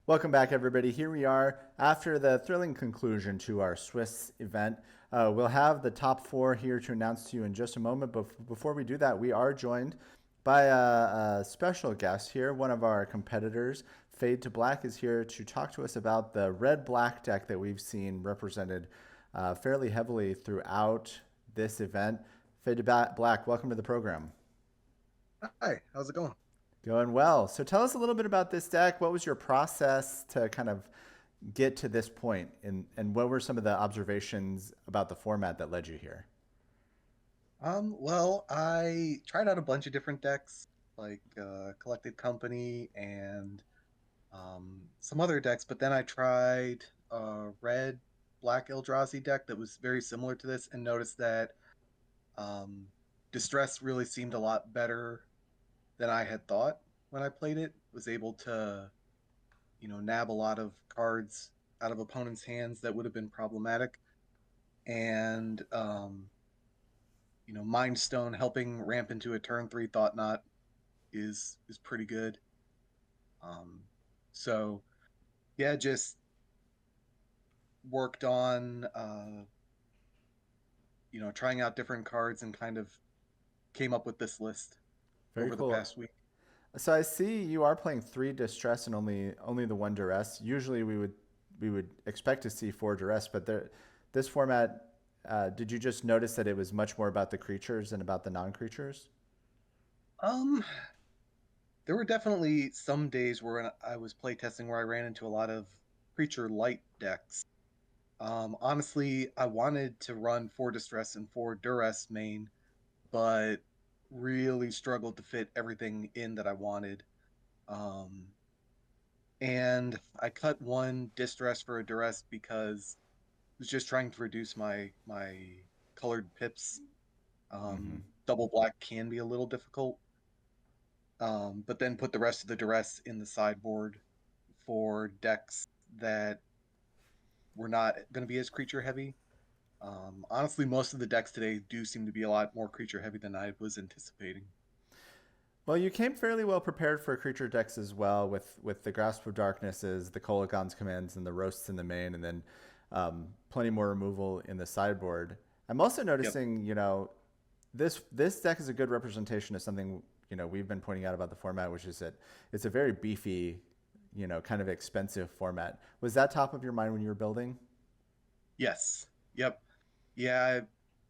Welcome back, everybody. Here we are after the thrilling conclusion to our Swiss event. We'll have the top four here to announce to you in just a moment. But before we do that, we are joined by a special guest here. One of our competitors, Fade to Black, is here to talk to us about the red-black deck that we've seen represented fairly heavily throughout this event. Fade to Black, welcome to the program. Hi, how's it going? Going well. So tell us a little bit about this deck. What was your process to kind of get to this point, and what were some of the observations about the format that led you here? Well, I tried out a bunch of different decks, like Collected Company and some other decks, but then I tried a red black Eldrazi deck that was very similar to this and noticed that um, Distress really seemed a lot better than I had thought when I played it. Was able to, nab a lot of cards out of opponents' hands that would have been problematic. And Mind Stone helping ramp into a turn three Thought Knot is pretty good. Um, so yeah, just worked on trying out different cards and kind of came up with this list Very over the cool. past week. So I see you are playing three distress and only the one duress. Usually we would expect to see four duress, but this format. Did you just notice that it was much more about the creatures than about the non-creatures? Um, there were definitely some days where I was playtesting where I ran into a lot of creature light decks. Honestly, I wanted to run four distress and four duress main, but really struggled to fit everything in that I wanted. Um, and I cut one distress for a duress because I was just trying to reduce my colored pips. Mm-hmm. Double black can be a little difficult, but then put the rest of the duress in the sideboard for decks that were not going to be as creature heavy. Honestly, most of the decks today do seem to be a lot more creature heavy than I was anticipating. Well, you came fairly well prepared for creature decks as well, with the Grasp of Darknesses, the Kolaghan's commands, and the roasts in the main, and then plenty more removal in the sideboard. I'm also Yep. noticing, this deck is a good representation of something we've been pointing out about the format, which is that it's a very beefy, kind of expensive format. Was that top of your mind when you were building? Yes. Yep. Yeah.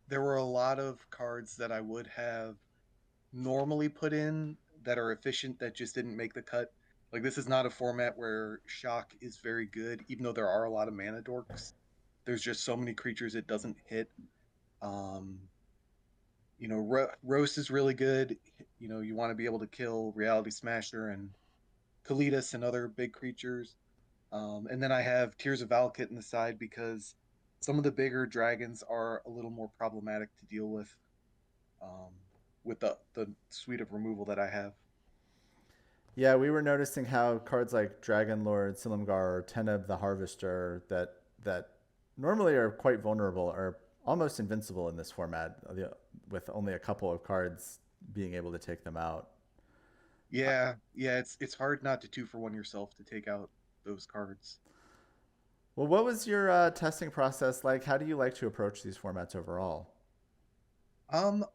There were a lot of cards that I would have normally put in that are efficient that just didn't make the cut. Like this is not a format where shock is very good, even though there are a lot of mana dorks. There's just so many creatures it doesn't hit. Um, roast is really good. You want to be able to kill Reality Smasher and Kalitas and other big creatures. And then I have Tears of Valakut in the side because some of the bigger dragons are a little more problematic to deal um, with the suite of removal that I have. Yeah, we were noticing how cards like Dragon Lord, Silumgar, or Teneb the Harvester that normally are quite vulnerable are almost invincible in this format, with only a couple of cards being able to take them out. Yeah, it's hard not to two for one yourself to take out those cards. Well, what was your testing process like? How do you like to approach these formats overall? Um,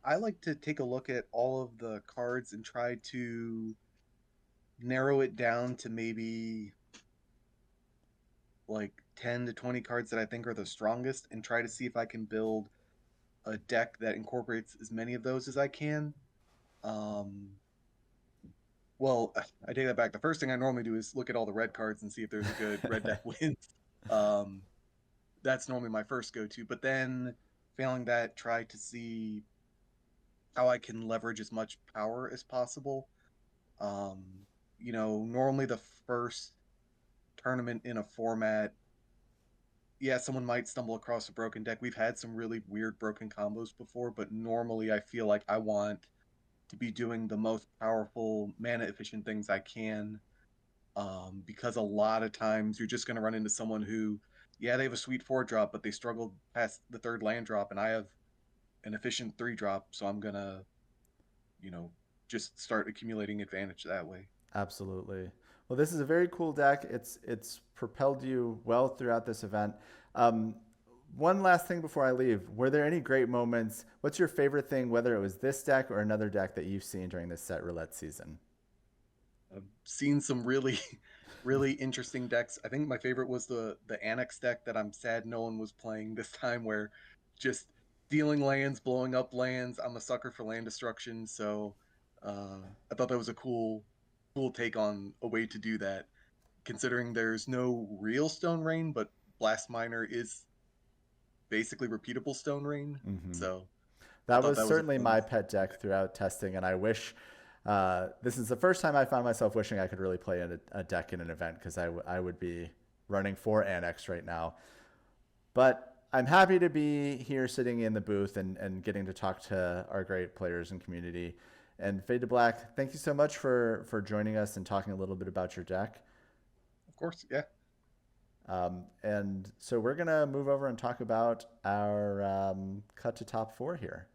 I like to take a look at all of the cards and try to narrow it down to maybe like 10 to 20 cards that I think are the strongest and try to see if I can build a deck that incorporates as many of those as I can. Um, well, I take that back. The first thing I normally do is look at all the red cards and see if there's a good red deck wins. Um, that's normally my first go-to. But then, failing that, try to see how I can leverage as much power as possible. Um, normally the first tournament in a format, yeah, someone might stumble across a broken deck. We've had some really weird broken combos before, but normally I feel like I want to be doing the most powerful mana efficient things I can. Because a lot of times you're just going to run into someone who, yeah, they have a sweet four drop, but they struggled past the third land drop, and I have an efficient three drop, so I'm gonna, you know, just start accumulating advantage that way. Absolutely. Well, this is a very cool deck. It's propelled you well throughout this event. Um, One last thing before I leave. Were there any great moments? What's your favorite thing, whether it was this deck or another deck that you've seen during this Set Roulette season? I've seen some really, really interesting decks. I think my favorite was the Annex deck that I'm sad no one was playing this time, where just dealing lands, blowing up lands. I'm a sucker for land destruction, so I thought that was a cool take on a way to do that. Considering there's no real Stone Rain, but Blast Miner is basically repeatable Stone Rain, Mm-hmm. so I That thought was that was a certainly fun. my pet deck throughout testing, and I wish this is the first time I found myself wishing I could really play a deck in an event because I would be running for Annex right now. But I'm happy to be here sitting in the booth and getting to talk to our great players and community. And Fade to Black, thank you so much for joining us and talking a little bit about your deck. Of course, yeah. And so we're going to move over and talk about our cut to top four here.